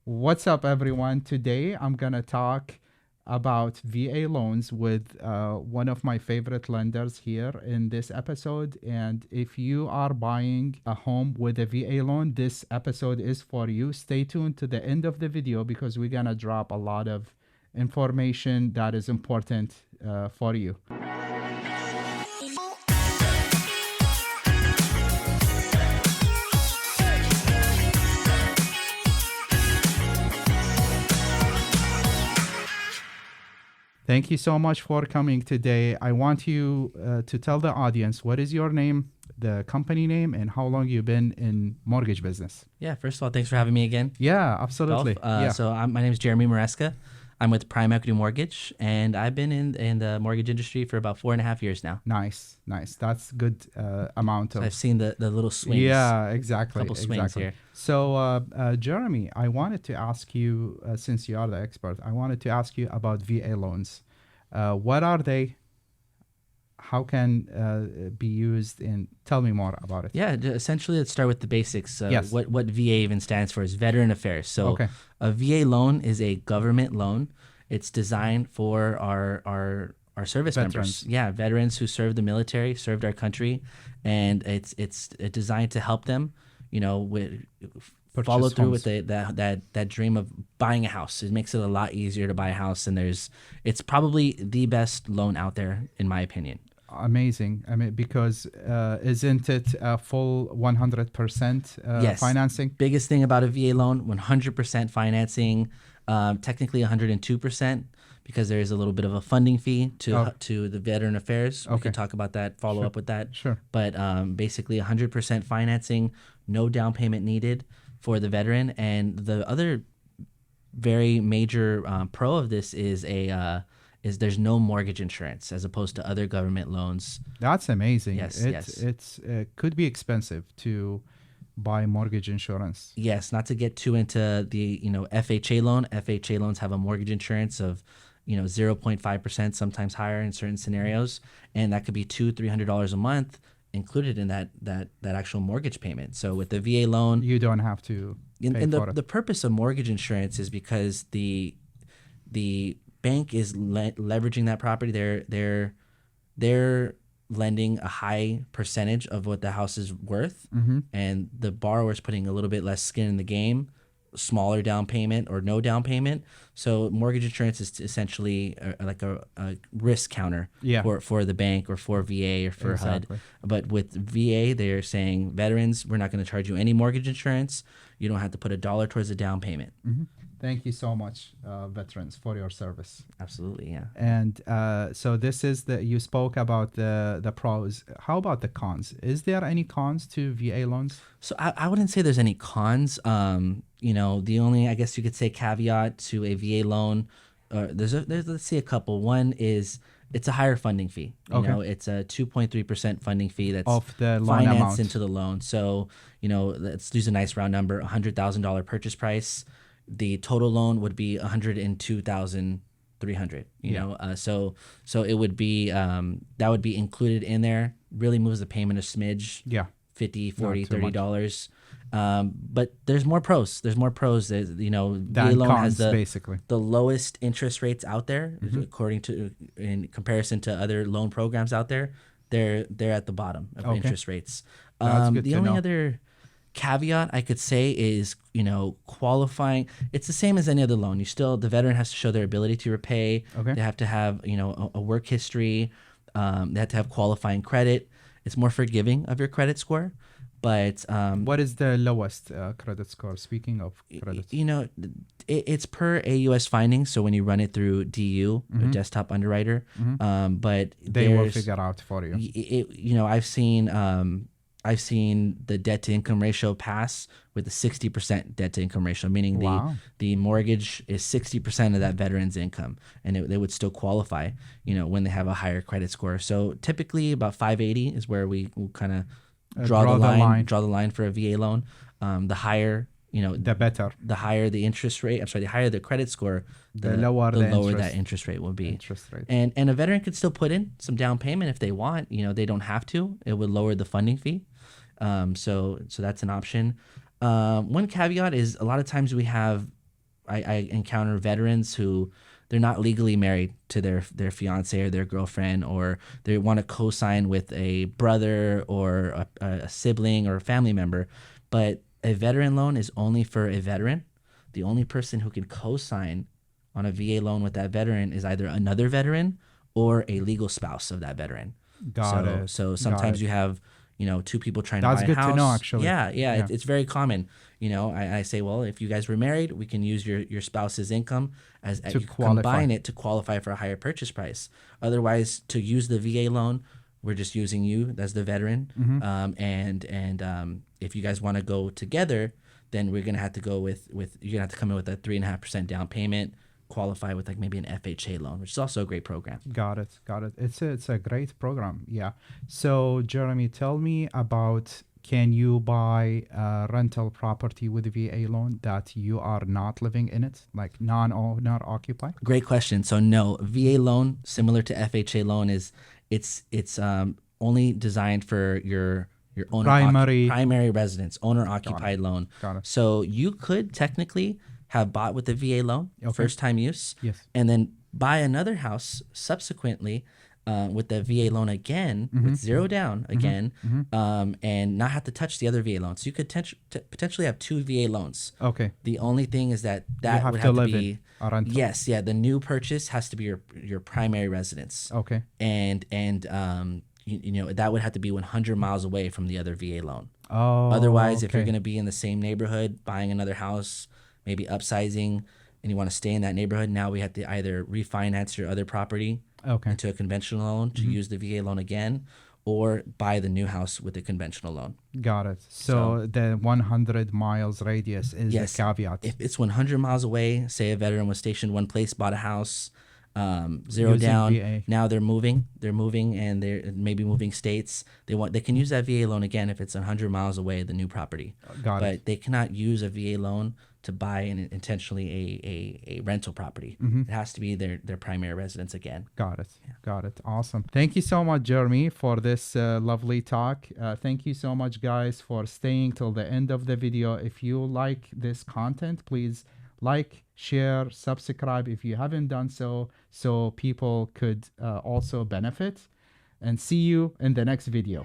What's up, everyone? Today, I'm going to talk about VA loans with one of my favorite lenders here in this episode. And if you are buying a home with a VA loan, this episode is for you. Stay tuned to the end of the video because we're going to drop a lot of information that is important for you. Thank you so much for coming today. I want you to tell the audience what is your name, the company name, and how long you've been in mortgage business. Yeah, first of all, thanks for having me again. Yeah, absolutely. Dolf. So my name is Jeremy Maresca. I'm with Prime Equity Mortgage, and I've been in the mortgage industry for about 4.5 years now. Nice. That's good amount of... So I've seen the little swings. Yeah, exactly. Couple swings here. So, Jeremy, I wanted to ask you, since you are the expert, I wanted to ask you about VA loans. What are they? How can be used? And tell me more about it. Yeah, essentially, let's start with the basics. Yes. What VA even stands for is Veteran Affairs. So a VA loan is a government loan. It's designed for our service members. Yeah, veterans who served the military, served our country, and it's designed to help them, follow through with that dream of buying a house. It makes it a lot easier to buy a house, and it's probably the best loan out there, in my opinion. Amazing. I mean, because isn't it a full 100% yes. financing? Biggest thing about a VA loan, 100% financing, technically 102%, because there is a little bit of a funding fee to the Veteran Affairs. We can talk about that, follow up with that. Sure. But basically 100% financing, no down payment needed for the veteran. And the other very major pro of this is there's no mortgage insurance as opposed to other government loans. That's amazing. Yes, it could be expensive to buy mortgage insurance. Yes, not to get too into the FHA loan. FHA loans have a mortgage insurance of 0.5%, sometimes higher in certain scenarios, and that could be $200-300 a month included in that actual mortgage payment. So with the VA loan, you don't have to pay for it. The purpose of mortgage insurance is because the bank is leveraging that property. They're lending a high percentage of what the house is worth, and the borrower is putting a little bit less skin in the game, smaller down payment or no down payment. So mortgage insurance is essentially like a risk counter for the bank or for VA or for HUD. But with VA, they're saying, veterans, we're not going to charge you any mortgage insurance. You don't have to put $1 towards a down payment. Thank you so much, veterans, for your service. Absolutely, yeah. And so this is you spoke about the pros. How about the cons? Is there any cons to VA loans? So I wouldn't say there's any cons. The only, I guess you could say, caveat to a VA loan, there's let's say a couple. One is it's a higher funding fee. It's a 2.3% funding fee that's of the loan financed amount into the loan. So, let's use a nice round number, $100,000 purchase price. The total loan would be $102,300. So it would be that would be included in there. Really moves the payment a smidge. Yeah, $50, $40, $30. But there's more pros. There's VA loan has the lowest interest rates out there, in comparison to other loan programs out there. They're at the bottom of interest rates. That's good the only other caveat I could say is, qualifying. It's the same as any other loan. The veteran has to show their ability to repay. They have to have, a work history. They have to have qualifying credit. It's more forgiving of your credit score. But what is the lowest credit score? Speaking of credit, it's per AUS findings. So when you run it through DU, or desktop underwriter, but they will figure out for you. I've seen the debt to income ratio pass with a 60% debt to income ratio, meaning the mortgage is 60% of that veteran's income, and they would still qualify, when they have a higher credit score. So typically about 580 is where we will kind of draw the line for a VA loan. The higher, the better. The higher the interest rate. I'm sorry, the higher the credit score, the lower that interest rate will be. And a veteran could still put in some down payment if they want. They don't have to. It would lower the funding fee. So that's an option. One caveat is a lot of times we have I encounter veterans who they're not legally married to their fiance or their girlfriend, or they want to co-sign with a brother or a sibling or a family member. But a veteran loan is only for a veteran. The only person who can co-sign on a VA loan with that veteran is either another veteran or a legal spouse of that veteran. Got it. So sometimes you have, two people trying That's to buy a good house. to know, actually. Yeah. It's very common. I say, well, if you guys were married, we can use your spouse's income To qualify. combine it to qualify for a higher purchase price. Otherwise, to use the VA loan, we're just using you as the veteran. And if you guys want to go together, then we're gonna have to go with you're gonna have to come in with a 3.5% down payment, qualify with like maybe an FHA loan, which is also a great program. Got it. It's a great program. Yeah. So Jeremy, tell me about, can you buy a rental property with a VA loan that you are not living in it, like non-owner occupied? Great question. So no, VA loan, similar to FHA loan, is it's only designed for your owner primary residence, owner occupied loan. Got it. So you could technically have bought with the VA loan, first time use, Yes. and then buy another house subsequently with the VA loan again, with zero down again, and not have to touch the other VA loan. So you could potentially have two VA loans. Okay. The only thing is that You have would to have to live be in a rental. yes, yeah. The new purchase has to be your primary residence. Okay. And that would have to be 100 miles away from the other VA loan. Oh. Otherwise, if you're okay. going to be in the same neighborhood, buying another house, maybe upsizing, and you want to stay in that neighborhood, now we have to either refinance your other property into a conventional loan to use the VA loan again, or buy the new house with a conventional loan. Got it. So the 100 miles radius is the caveat. If it's 100 miles away, say a veteran was stationed one place, bought a house, zero Using down. VA. Now they're moving, and they're maybe moving states. They can use that VA loan again if it's 100 miles away, the new property. Got but it. they cannot use a VA loan to buy intentionally a rental property. It has to be their primary residence again. Got it. Got it. Awesome. Thank you so much, Jeremy, for this lovely talk. Thank you so much, guys, for staying till the end of the video. If you like this content, please like, share, subscribe if you haven't done so people could also benefit. And see you in the next video.